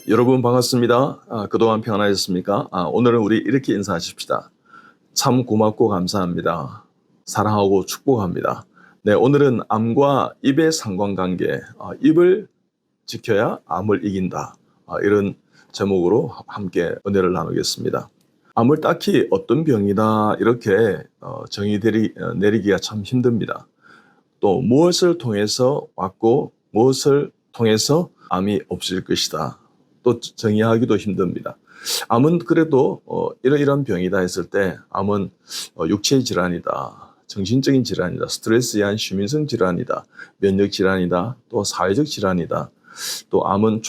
여러분 반갑습니다. 그동안 평안하셨습니까? 오늘은 우리 이렇게 인사하십시다. 참 고맙고 감사합니다. 사랑하고 축복합니다. 네, 오늘은 암과 입의 상관관계, 입을 지켜야 암을 이긴다. 이런 제목으로 함께 은혜를 나누겠습니다. 암을 딱히 어떤 병이다 이렇게 내리기가 참 힘듭니다. 또 무엇을 통해서 왔고 무엇을 통해서 암이 없을 것이다. 또 정의하기도 힘듭니다. 암은 그래도 이런 병이다 했을 때 암은 육체의 질환이다. 정신적인 질환이다. 스트레스에 의한 시민성 질환이다. 면역 질환이다. 또 사회적 질환이다. 또 암은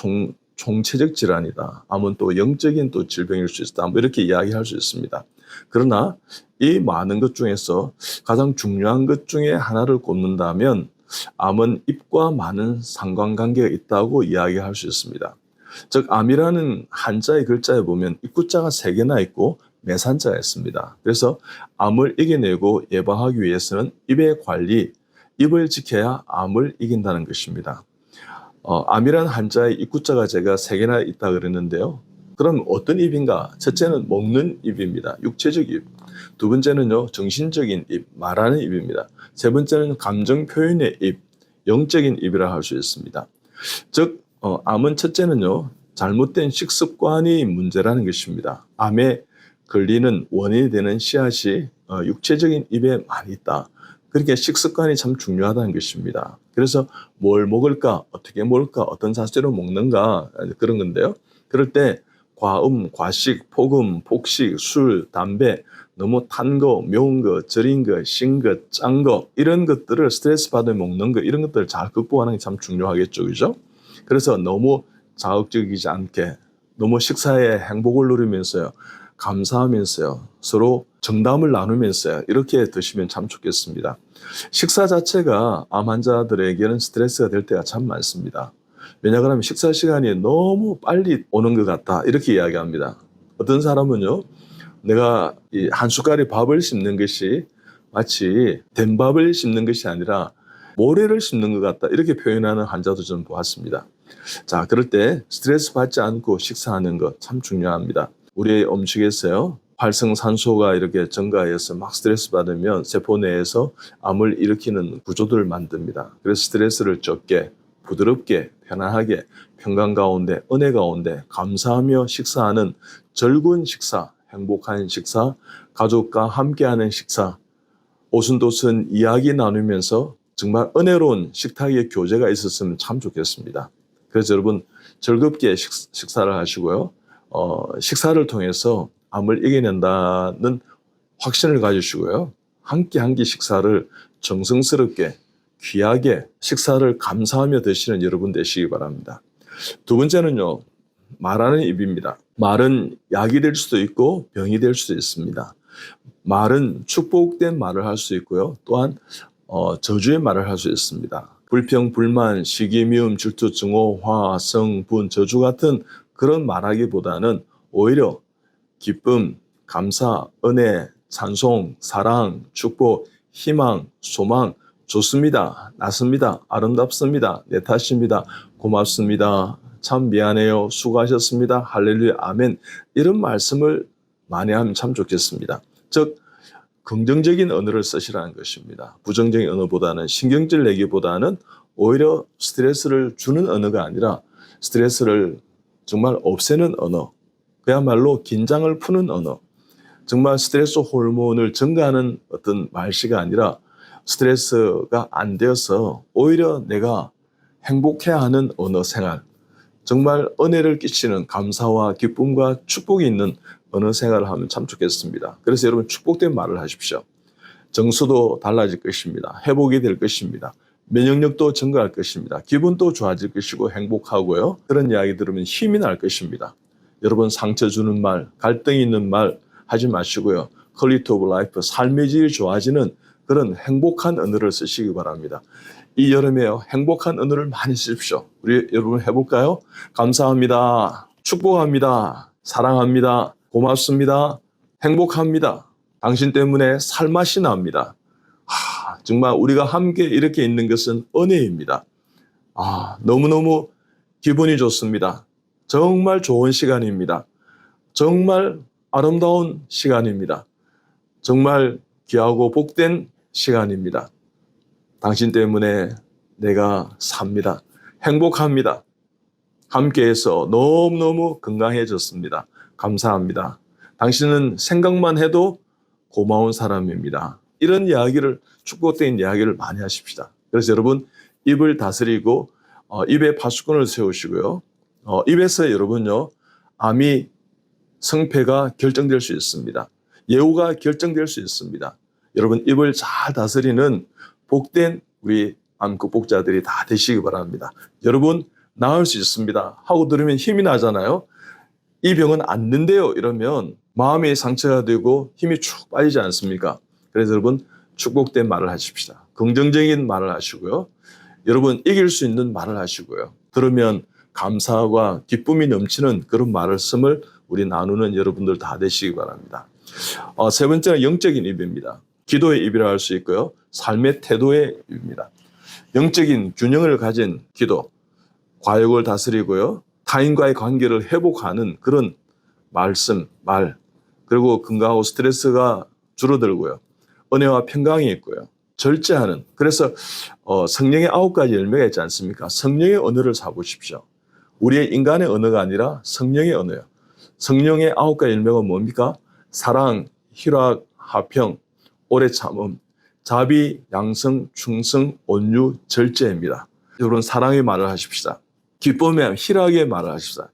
총체적 질환이다. 암은 또 영적인 또 질병일 수 있다. 뭐 이렇게 이야기할 수 있습니다. 그러나 이 많은 것 중에서 가장 중요한 것 중에 하나를 꼽는다면 암은 입과 많은 상관관계가 있다고 이야기할 수 있습니다. 즉 암이라는 한자의 글자에 보면 입구자가 3개나 있고 매산자가 있습니다. 그래서 암을 이겨내고 예방하기 위해서는 입의 관리, 입을 지켜야 암을 이긴다는 것입니다. 암이라는 한자의 입구자가 제가 3개나 있다 그랬는데요. 그럼 어떤 입인가? 첫째는 먹는 입입니다. 육체적 입. 두 번째는요, 정신적인 입, 말하는 입입니다. 세 번째는 감정 표현의 입, 영적인 입이라 할 수 있습니다. 즉, 암은 첫째는요, 잘못된 식습관이 문제라는 것입니다. 암에 걸리는 원인이 되는 씨앗이 육체적인 입에 많이 있다. 그렇게 식습관이 참 중요하다는 것입니다. 그래서 뭘 먹을까, 어떻게 먹을까, 어떤 자세로 먹는가 그런 건데요. 그럴 때 과음, 과식, 폭음, 폭식, 술, 담배, 너무 탄 거, 매운 거, 절인 거, 신 거, 짠 거 이런 것들을 스트레스 받으면 먹는 거 이런 것들을 잘 극복하는 게 참 중요하겠죠. 그죠? 그래서 너무 자극적이지 않게 너무 식사에 행복을 누리면서요. 감사하면서요. 서로 정담을 나누면서요. 이렇게 드시면 참 좋겠습니다. 식사 자체가 암 환자들에게는 스트레스가 될 때가 참 많습니다. 왜냐하면 식사 시간이 너무 빨리 오는 것 같다. 이렇게 이야기합니다. 어떤 사람은요. 내가 한 숟갈의 밥을 씹는 것이 마치 된 밥을 씹는 것이 아니라 모래를 씹는 것 같다. 이렇게 표현하는 환자도 좀 보았습니다. 자, 그럴 때 스트레스 받지 않고 식사하는 것 참 중요합니다. 우리의 음식에서요. 활성산소가 이렇게 증가해서 막 스트레스 받으면 세포 내에서 암을 일으키는 구조들을 만듭니다. 그래서 스트레스를 적게, 부드럽게, 편안하게, 평강 가운데, 은혜 가운데 감사하며 식사하는 즐거운 식사, 행복한 식사, 가족과 함께하는 식사, 오순도순 이야기 나누면서 정말 은혜로운 식탁의 교제가 있었으면 참 좋겠습니다. 그래서 여러분 즐겁게 식사를 하시고요. 식사를 통해서 암을 이겨낸다는 확신을 가지시고요. 한 끼 한 끼 식사를 정성스럽게 귀하게 식사를 감사하며 드시는 여러분 되시기 바랍니다. 두 번째는요. 말하는 입입니다. 말은 약이 될 수도 있고 병이 될 수도 있습니다. 말은 축복된 말을 할 수 있고요. 또한 저주의 말을 할 수 있습니다. 불평, 불만, 시기, 미움, 질투, 증오, 화, 성, 분, 저주 같은 그런 말하기보다는 오히려 기쁨, 감사, 은혜, 찬송, 사랑, 축복, 희망, 소망, 좋습니다, 낫습니다, 아름답습니다, 내 탓입니다, 고맙습니다, 참 미안해요, 수고하셨습니다, 할렐루야, 아멘 이런 말씀을 많이 하면 참 좋겠습니다. 즉 긍정적인 언어를 쓰시라는 것입니다. 부정적인 언어보다는 신경질 내기보다는 오히려 스트레스를 주는 언어가 아니라 스트레스를 정말 없애는 언어, 그야말로 긴장을 푸는 언어, 정말 스트레스 호르몬을 증가하는 어떤 말씨가 아니라 스트레스가 안 되어서 오히려 내가 행복해야 하는 언어 생활, 정말 은혜를 끼치는 감사와 기쁨과 축복이 있는 언어 생활을 하면 참 좋겠습니다. 그래서 여러분 축복된 말을 하십시오. 정서도 달라질 것입니다. 회복이 될 것입니다. 면역력도 증가할 것입니다. 기분도 좋아질 것이고 행복하고요. 그런 이야기 들으면 힘이 날 것입니다. 여러분 상처 주는 말, 갈등 있는 말 하지 마시고요. 퀄리티 오브 라이프, 삶의 질이 좋아지는 그런 행복한 언어를 쓰시기 바랍니다. 이 여름에요. 행복한 언어를 많이 쓰십시오. 우리 여러분 해볼까요? 감사합니다. 축복합니다. 사랑합니다. 고맙습니다. 행복합니다. 당신 때문에 살맛이 납니다. 정말 우리가 함께 이렇게 있는 것은 은혜입니다. 너무너무 기분이 좋습니다. 정말 좋은 시간입니다. 정말 아름다운 시간입니다. 정말 귀하고 복된 시간입니다. 당신 때문에 내가 삽니다. 행복합니다. 함께해서 너무너무 건강해졌습니다. 감사합니다. 당신은 생각만 해도 고마운 사람입니다. 이런 이야기를, 축복된 이야기를 많이 하십시다. 그래서 여러분, 입을 다스리고 입에 파수꾼을 세우시고요. 입에서 여러분요, 암이 성패가 결정될 수 있습니다. 예후가 결정될 수 있습니다. 여러분, 입을 잘 다스리는 복된 우리 암 극복자들이 다 되시기 바랍니다. 여러분, 나을 수 있습니다 하고 들으면 힘이 나잖아요. 이 병은 안 는데요 이러면 마음이 상처가 되고 힘이 축 빠지지 않습니까? 그래서 여러분, 축복된 말을 하십시다. 긍정적인 말을 하시고요. 여러분, 이길 수 있는 말을 하시고요. 들으면 감사와 기쁨이 넘치는 그런 말씀을 우리 나누는 여러분들 다 되시기 바랍니다. 세 번째는 영적인 입입니다. 기도의 입이라 할 수 있고요. 삶의 태도의 입입니다. 영적인 균형을 가진 기도, 과욕을 다스리고요. 타인과의 관계를 회복하는 그런 말씀, 말, 그리고 건강하고 스트레스가 줄어들고요. 은혜와 평강이 있고요. 절제하는, 그래서 성령의 9가지 열매가 있지 않습니까? 성령의 언어를 사보십시오. 우리의 인간의 언어가 아니라 성령의 언어예요. 성령의 9가지 열매가 뭡니까? 사랑, 희락, 화평, 오래 참음, 자비, 양성, 충성, 온유, 절제입니다. 여러분, 사랑의 말을 하십시다. 기쁨의, 희락의 말을 하십시다.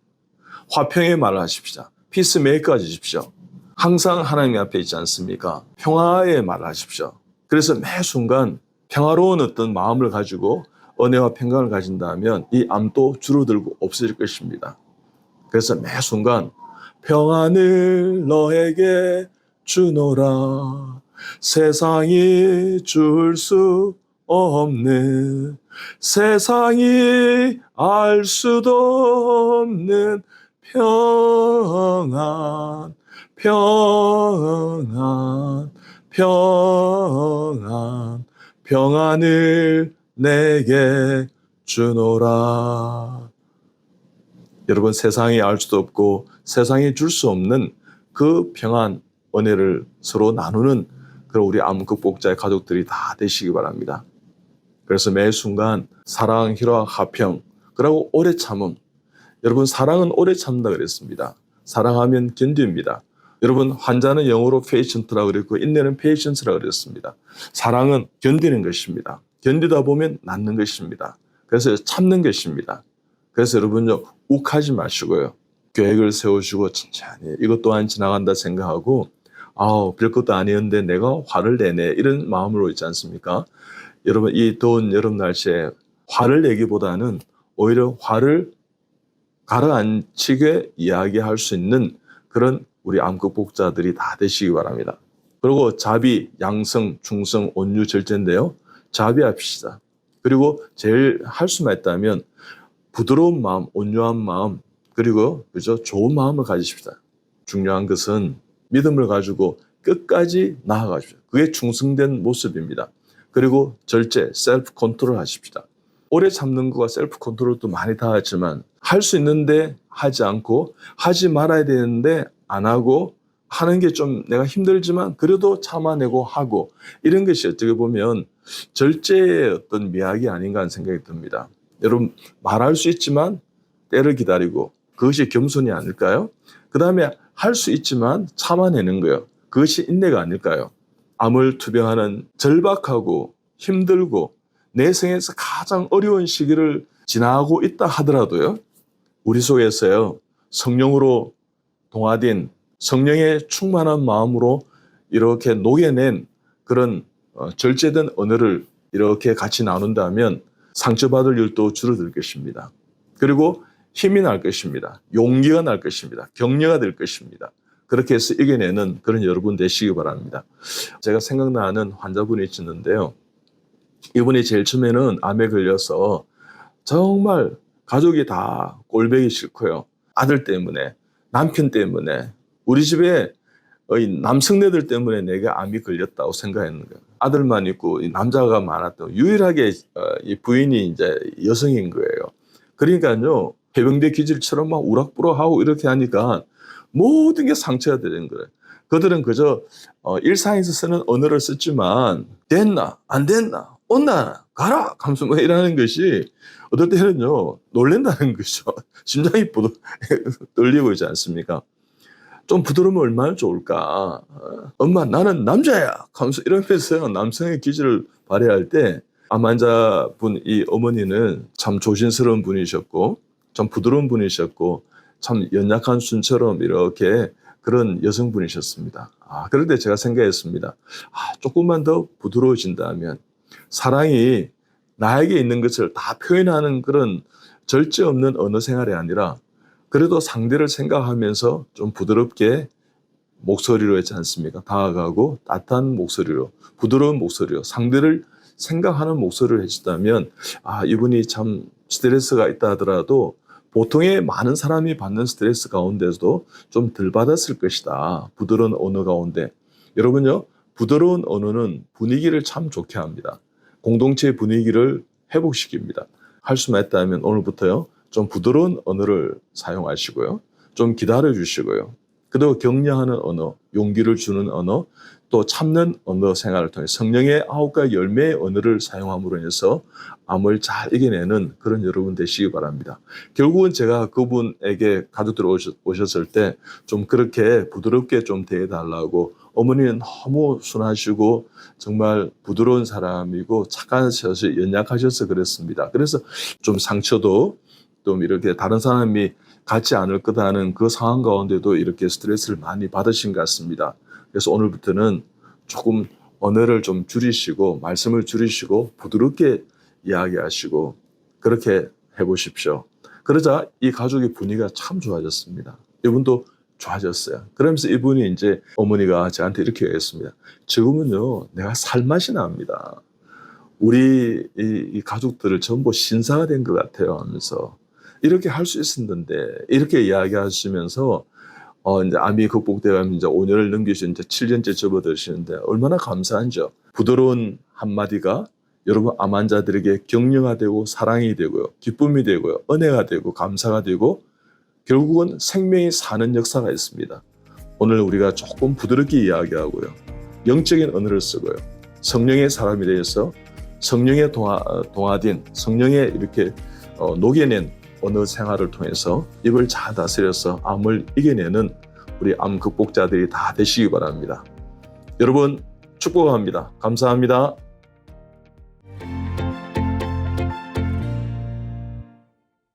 화평의 말을 하십시다. 피스메이커 하십시오. 항상 하나님 앞에 있지 않습니까? 평화의 말을 하십시오. 그래서 매 순간 평화로운 어떤 마음을 가지고 은혜와 평강을 가진다면 이 암도 줄어들고 없어질 것입니다. 그래서 매 순간 평안을 너에게 주노라. 세상이 줄 수 없는, 세상이 알 수도 없는 평안, 평안, 평안, 평안을 내게 주노라. 여러분, 세상이 알 수도 없고 세상이 줄 수 없는 그 평안, 은혜를 서로 나누는 그런 우리 암 극복자의 가족들이 다 되시기 바랍니다. 그래서 매 순간 사랑, 희락, 화평, 그리고 오래 참음. 여러분, 사랑은 오래 참다 그랬습니다. 사랑하면 견딥니다. 여러분, 환자는 영어로 patient라고 그랬고 인내는 patience라고 그랬습니다. 사랑은 견디는 것입니다. 견디다 보면 낫는 것입니다. 그래서 참는 것입니다. 그래서 여러분요, 욱하지 마시고요. 계획을 세우시고 천천히 이것 또한 지나간다 생각하고 별것도 아니었는데 내가 화를 내네 이런 마음으로 있지 않습니까? 여러분, 이 더운 여름 날씨에 화를 내기보다는 오히려 화를 가라앉히게 이야기할 수 있는 그런 우리 암 극복자들이 다 되시기 바랍니다. 그리고 자비, 양성, 충성, 온유, 절제인데요. 자비합시다. 그리고 제일 할 수만 있다면 부드러운 마음, 온유한 마음, 그리고 그죠, 좋은 마음을 가지십시다. 중요한 것은 믿음을 가지고 끝까지 나아가십시오. 그게 충성된 모습입니다. 그리고 절제, 셀프 컨트롤 하십시다. 오래 참는 것과 셀프 컨트롤도 많이 다하지만 할 수 있는데 하지 않고 하지 말아야 되는데 안 하고 하는 게 좀 내가 힘들지만 그래도 참아내고 하고 이런 것이 어떻게 보면 절제의 어떤 미학이 아닌가 하는 생각이 듭니다. 여러분, 말할 수 있지만 때를 기다리고 그것이 겸손이 아닐까요? 그 다음에 할 수 있지만 참아내는 거예요. 그것이 인내가 아닐까요? 암을 투병하는 절박하고 힘들고 내 생에서 가장 어려운 시기를 지나고 있다 하더라도요. 우리 속에서요. 성령으로 동화된 성령의 충만한 마음으로 이렇게 녹여낸 그런 절제된 언어를 이렇게 같이 나눈다면 상처받을 일도 줄어들 것입니다. 그리고 힘이 날 것입니다. 용기가 날 것입니다. 격려가 될 것입니다. 그렇게 해서 이겨내는 그런 여러분 되시기 바랍니다. 제가 생각나는 환자분이 있었는데요. 이분이 제일 처음에는 암에 걸려서 정말 가족이 다 꼴보기 싫고요. 아들 때문에, 남편 때문에, 우리 집에 남성네들 때문에 내가 암이 걸렸다고 생각했는 거예요. 아들만 있고 남자가 많았다고. 유일하게 이 부인이 이제 여성인 거예요. 그러니까요, 해병대 기질처럼 막 우락부락하고 이렇게 하니까 모든 게 상처가 되는 거예요. 그들은 그저 일상에서 쓰는 언어를 썼지만 됐나 안 됐나 온나 가라 하면서 뭐 이러는 것이 어떨 때는요 놀란다는 거죠. 심장이 떨리고 있지 않습니까? 좀 부드러우면 얼마나 좋을까. 엄마 나는 남자야 하면서 이러면서 남성의 기질을 발휘할 때 암환자분 이 어머니는 참 조심스러운 분이셨고 참 부드러운 분이셨고 참 연약한 순처럼 이렇게 그런 여성분이셨습니다. 그런데 제가 생각했습니다. 조금만 더 부드러워진다면 사랑이 나에게 있는 것을 다 표현하는 그런 절제 없는 언어 생활이 아니라 그래도 상대를 생각하면서 좀 부드럽게 목소리로 했지 않습니까? 다가가고 따뜻한 목소리로, 부드러운 목소리로 상대를 생각하는 목소리를 했다면 이분이 참 스트레스가 있다 하더라도 보통의 많은 사람이 받는 스트레스 가운데서도 좀 덜 받았을 것이다. 부드러운 언어 가운데. 여러분요, 부드러운 언어는 분위기를 참 좋게 합니다. 공동체의 분위기를 회복시킵니다. 할 수만 있다면 오늘부터요, 좀 부드러운 언어를 사용하시고요. 좀 기다려 주시고요. 그리고 격려하는 언어, 용기를 주는 언어, 또 참는 언어 생활을 통해 성령의 9가지 열매의 언어를 사용함으로 인해서 암을 잘 이겨내는 그런 여러분 되시기 바랍니다. 결국은 제가 그분에게 가족들 오셨을 때 좀 그렇게 부드럽게 좀 대해달라고 어머니는 너무 순하시고 정말 부드러운 사람이고 착하셔서 연약하셔서 그랬습니다. 그래서 좀 상처도 좀 이렇게 다른 사람이 갖지 않을 거다는 그 상황 가운데도 이렇게 스트레스를 많이 받으신 것 같습니다. 그래서 오늘부터는 조금 언어를 좀 줄이시고 말씀을 줄이시고 부드럽게 이야기하시고 그렇게 해보십시오. 그러자 이 가족의 분위기가 참 좋아졌습니다. 이분도 좋아졌어요. 그러면서 이분이 이제 어머니가 저한테 이렇게 얘기했습니다. 지금은요 내가 살맛이 납니다. 우리 이 가족들을 전부 신사가 된 것 같아요 하면서 이렇게 할 수 있었는데 이렇게 이야기하시면서 이제 암이 극복되면 이제 5년을 넘기신 이제 7년째 접어드시는데 얼마나 감사한지요. 부드러운 한마디가 여러분 암 환자들에게 격려가 되고 사랑이 되고요. 기쁨이 되고요. 은혜가 되고 감사가 되고 결국은 생명이 사는 역사가 있습니다. 오늘 우리가 조금 부드럽게 이야기하고요. 영적인 언어를 쓰고요. 성령의 사람이 되어서 성령의 동화된 성령의 이렇게 녹여낸 언어 생활을 통해서 입을 잘 다스려서 암을 이겨내는 우리 암 극복자들이 다 되시기 바랍니다. 여러분 축복합니다. 감사합니다.